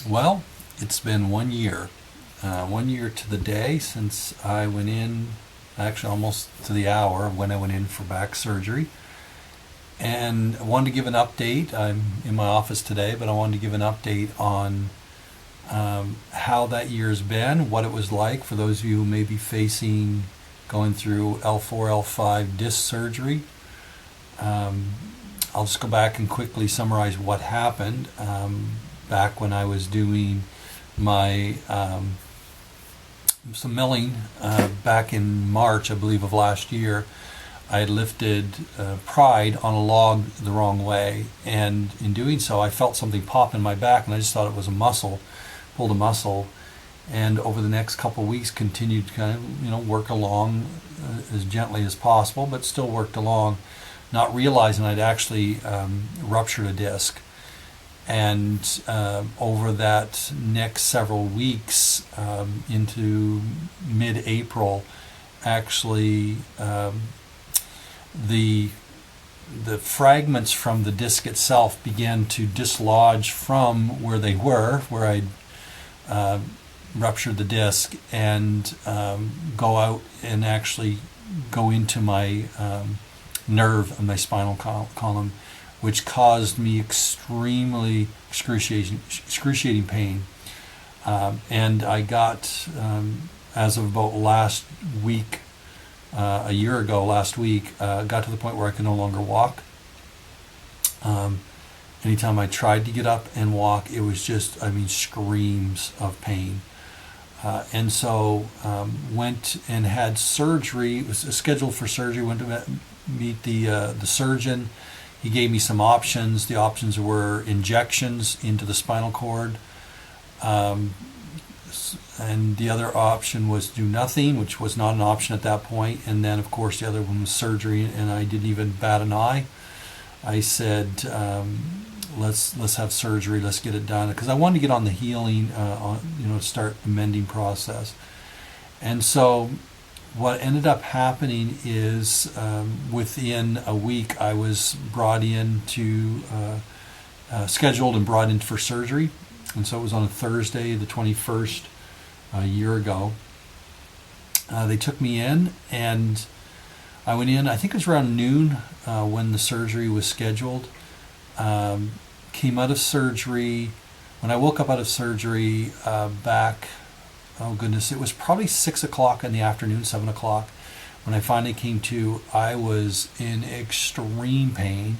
Well, it's been 1 year. 1 year to the day since I went in, actually almost to the hour of when I went in for back surgery. And I wanted to give an update. I'm in my office today, but I wanted to give an update on how that year's been, what it was like for those of you who may be facing going through L4-L5 disc surgery. I'll just go back and quickly summarize what happened. Back when I was doing my some milling back in March, I believe, of last year, I had lifted pride on a log the wrong way, and in doing so, I felt something pop in my back, and I just thought it was a muscle, pulled a muscle, and over the next couple of weeks, continued to kind of work along as gently as possible, but still worked along, not realizing I'd actually ruptured a disc. And over that next several weeks into mid-April, actually the fragments from the disc itself began to dislodge from where they were, where I'd ruptured the disc, and go out and actually go into my nerve of my spinal column, which caused me extremely excruciating pain. And I got, as of about last week, a year ago, last week, got to the point where I could no longer walk. Anytime I tried to get up and walk, it was just, screams of pain. And so went and had surgery. It was scheduled for surgery. Went to meet the surgeon. He gave me some options. The options were injections into the spinal cord, and the other option was do nothing, which was not an option at that point. And then, of course, the other one was surgery, and I didn't even bat an eye. I said, let's have surgery. Let's get it done, because I wanted to get on the healing, start the mending process. And so what ended up happening is within a week I was brought in to scheduled and brought in for surgery. And so it was on a Thursday, the 21st, a year ago. They took me in, and I went in, I think it was around noon when the surgery was scheduled. Came out of surgery. When I woke up out of surgery back, oh goodness, it was probably 6 o'clock in the afternoon, 7 o'clock. When I finally came to, I was in extreme pain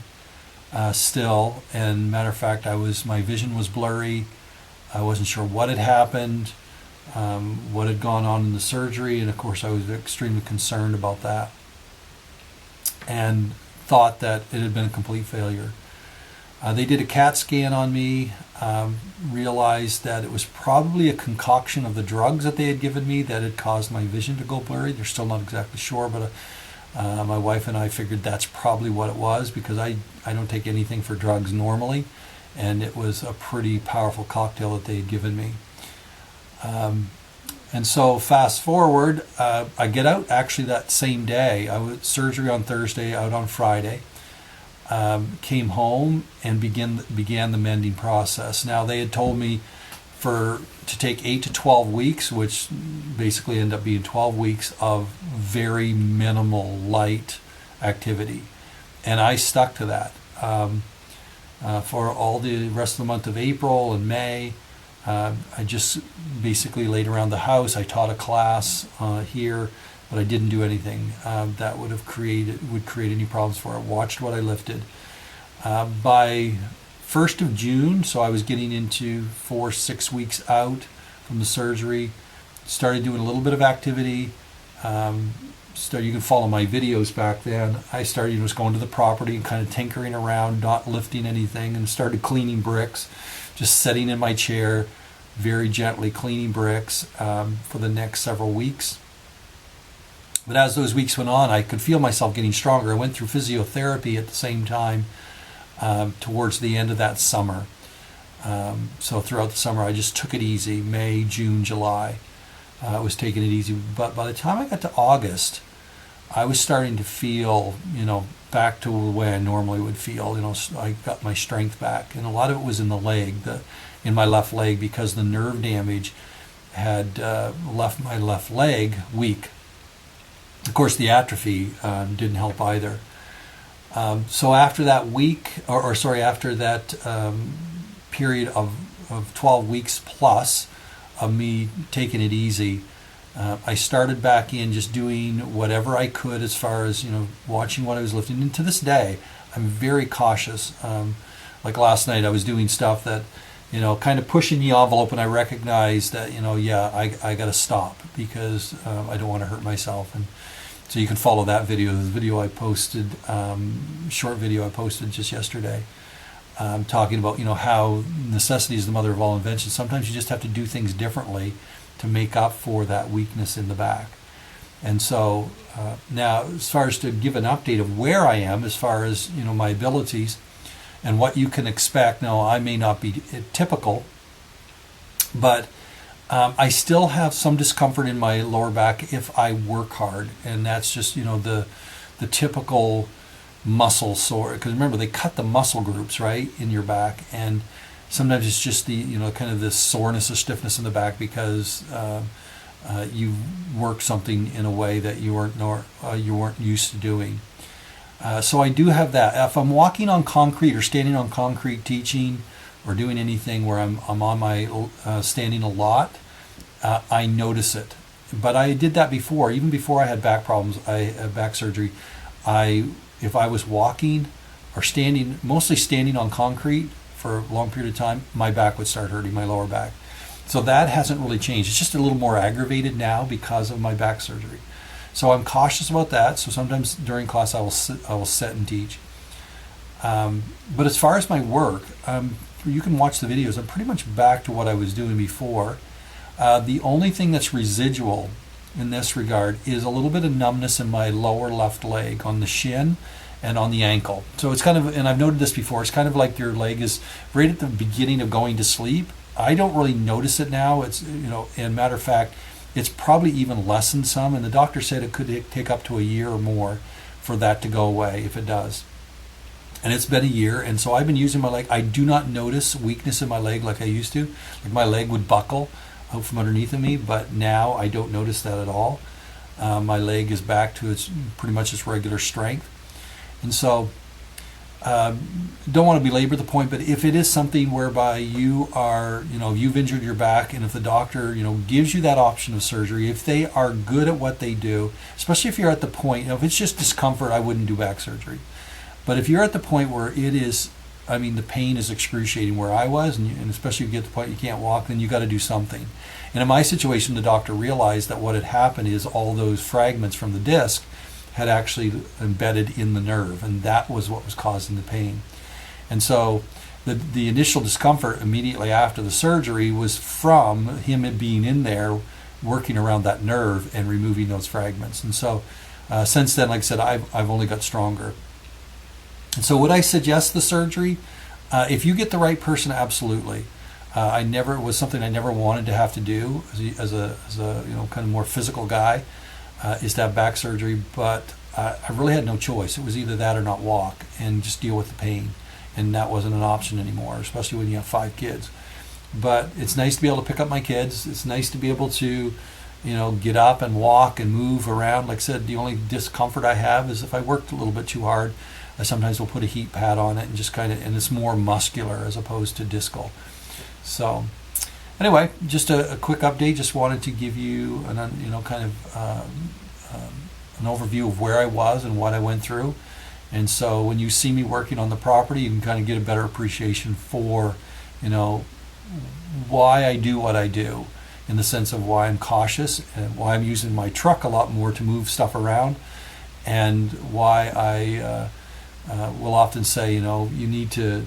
still. And matter of fact, my vision was blurry. I wasn't sure what had happened, what had gone on in the surgery. And of course, I was extremely concerned about that and thought that it had been a complete failure. They did a CAT scan on me, realized that it was probably a concoction of the drugs that they had given me that had caused my vision to go blurry. They're still not exactly sure, but my wife and I figured that's probably what it was, because I don't take anything for drugs normally, and it was a pretty powerful cocktail that they had given me. And so fast forward, I get out actually that same day. I was surgery on Thursday, out on Friday. Came home and began the mending process. Now, they had told me to take 8 to 12 weeks, which basically ended up being 12 weeks of very minimal light activity, and I stuck to that for all the rest of the month of April and May. I just basically laid around the house. I taught a class here, but I didn't do anything that would create any problems for it. Watched what I lifted. By 1st of June, so I was getting into 4-6 weeks out from the surgery, started doing a little bit of activity. You can follow my videos back then. I started just going to the property and kind of tinkering around, not lifting anything, and started cleaning bricks, just sitting in my chair, very gently cleaning bricks for the next several weeks. But as those weeks went on, I could feel myself getting stronger. I went through physiotherapy at the same time towards the end of that summer. So throughout the summer, I just took it easy. May, June, July, I was taking it easy. But by the time I got to August, I was starting to feel, back to the way I normally would feel. I got my strength back, and a lot of it was in the leg, in my left leg, because the nerve damage had left my left leg weak. Of course, the atrophy didn't help either. So after that week, after that period of 12 weeks plus of me taking it easy, I started back in just doing whatever I could as far as, watching what I was lifting. And to this day, I'm very cautious. Like last night, I was doing stuff that, kind of pushing the envelope, and I recognized that, I got to stop because I don't want to hurt myself. And so you can follow that video. The video I posted, short video I posted just yesterday, talking about, how necessity is the mother of all invention. Sometimes you just have to do things differently to make up for that weakness in the back. And so now, as far as to give an update of where I am, as far as, my abilities and what you can expect. Now, I may not be typical, but I still have some discomfort in my lower back if I work hard. And that's just, the typical muscle sore. Because remember, they cut the muscle groups, right, in your back. And sometimes it's just the, kind of this soreness or stiffness in the back because you worked something in a way that you weren't used to doing. So I do have that. If I'm walking on concrete or standing on concrete teaching or doing anything where I'm on my standing a lot, I notice it. But I did that before, even before I had back problems, I had back surgery. If I was walking or standing, mostly standing on concrete for a long period of time, my back would start hurting, my lower back. So that hasn't really changed. It's just a little more aggravated now because of my back surgery. So I'm cautious about that. So sometimes during class I will sit and teach. But as far as my work, you can watch the videos. I'm pretty much back to what I was doing before. The only thing that's residual in this regard is a little bit of numbness in my lower left leg on the shin and on the ankle. So it's kind of, and I've noted this before, it's kind of like your leg is right at the beginning of going to sleep. I don't really notice it now. It's, and matter of fact, it's probably even lessened some, and the doctor said it could take up to a year or more for that to go away if it does. And it's been a year, and so I've been using my leg. I do not notice weakness in my leg like I used to. Like my leg would buckle out from underneath of me, but now I don't notice that at all. My leg is back to pretty much its regular strength. And so, don't want to belabor the point, but if it is something whereby you are, you've injured your back, and if the doctor, gives you that option of surgery, if they are good at what they do, especially if you're at the point, if it's just discomfort, I wouldn't do back surgery. But if you're at the point where it is, the pain is excruciating where I was, and especially if you get to the point you can't walk, then you got to do something. And in my situation, the doctor realized that what had happened is all those fragments from the disc had actually embedded in the nerve, and that was what was causing the pain. And so the initial discomfort immediately after the surgery was from him being in there working around that nerve and removing those fragments. And so since then, like I said, I've only got stronger. And so would I suggest the surgery? If you get the right person, absolutely. It was something I never wanted to have to do as a kind of more physical guy. Is to have back surgery, but I really had no choice. It was either that or not walk and just deal with the pain, and that wasn't an option anymore, especially when you have 5 kids. But it's nice to be able to pick up my kids. It's nice to be able to, get up and walk and move around. Like I said, the only discomfort I have is if I worked a little bit too hard, I sometimes will put a heat pad on it and just and it's more muscular as opposed to discal. So anyway, just a quick update. Just wanted to give you an overview of where I was and what I went through. And so when you see me working on the property, you can kind of get a better appreciation for, why I do what I do, in the sense of why I'm cautious and why I'm using my truck a lot more to move stuff around, and why I will often say, you need to,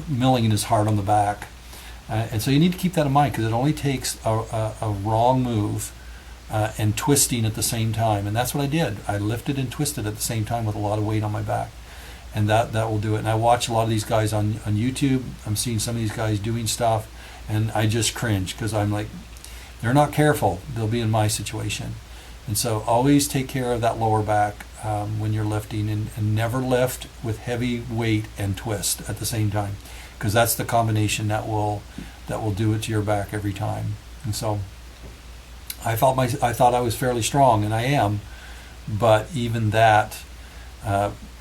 milling is hard on the back. And so you need to keep that in mind, because it only takes a wrong move and twisting at the same time. And that's what I did. I lifted and twisted at the same time with a lot of weight on my back. And that will do it. And I watch a lot of these guys on YouTube. I'm seeing some of these guys doing stuff, and I just cringe, because I'm like, they're not careful, they'll be in my situation. And so always take care of that lower back when you're lifting, and never lift with heavy weight and twist at the same time, because that's the combination that will do it to your back every time. And so I thought I was fairly strong, and I am, but even that,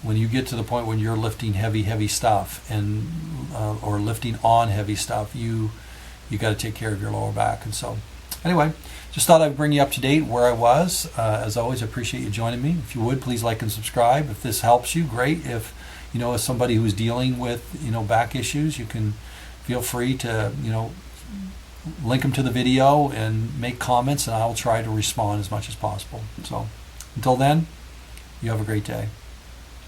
when you get to the point when you're lifting heavy stuff and or lifting on heavy stuff, you got to take care of your lower back. And so anyway, just thought I'd bring you up to date where I was. As always, I appreciate you joining me. If you would, please like and subscribe. If this helps you, great. If as somebody who's dealing with back issues, you can feel free to link them to the video and make comments, and I'll try to respond as much as possible. So until then, you have a great day.